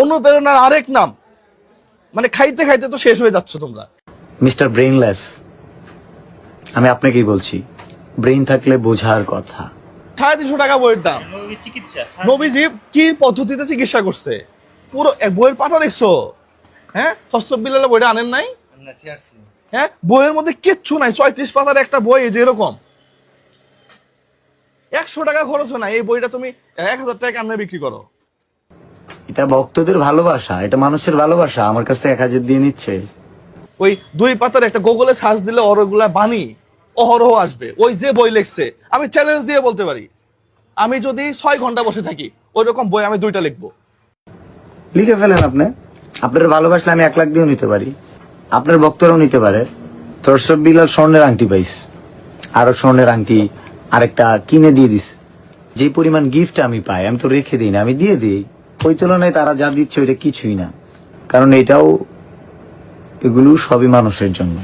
অনুপ্রেরণার আরেক নাম। মানে খাইতে খাইতে তো শেষ হয়ে যাচ্ছ তোমরা। মিস্টার ব্রেইনলেস, আমি আপনাকেই বলছি, ব্রেইন থাকলে বোঝার কথা। 350 টাকা বইয়ের দাম। নবীজি কি পদ্ধতিতে চিকিৎসা করছে পুরো বইয়ের পাতা দেখছো? হ্যাঁ, বিলালে বইটা আনেন নাই? হ্যাঁ, বইয়ের মধ্যে কিচ্ছু নাই, 34 পাতার একটা বই যে এরকম। 100 টাকা খরচ হয় না, এই বইটা তুমি 1000 টাকা কেমনে বিক্রি করো? এটা ভক্তদের ভালোবাসা, এটা মানুষের ভালোবাসা। আমার কাছ থেকে 1000 দিয়ে নিচ্ছে। ওই 2 পাতার একটা গুগলে সার্চ দিলে ওরগুলা বাণী অহরহ আসবে। ওই যে বই লিখছে, আমি চ্যালেঞ্জ দিয়ে বলতে পারি, আমি যদি 6 ঘন্টা বসে থাকি ওই রকম বই আমি 2টা লিখবো। লিখে ফেলেন আপনি। আপনার ভালোবাসলে আমি 1 লাখ দিয়েও নিতে পারি, আপনার ভক্তরাও নিতে পারে। তোরসব বিলাল স্বর্ণের আংটি পাইস, আরো স্বর্ণের আংটি আরেকটা কিনে দিয়ে দিস। যে পরিমাণ গিফট আমি পাই আমি তো রেখে দিই না, আমি দিয়ে দিই। ওই তুলনায় তারা যা দিচ্ছে ওইটা কিছুই না, কারণ এগুলো সবই মানুষের জন্য।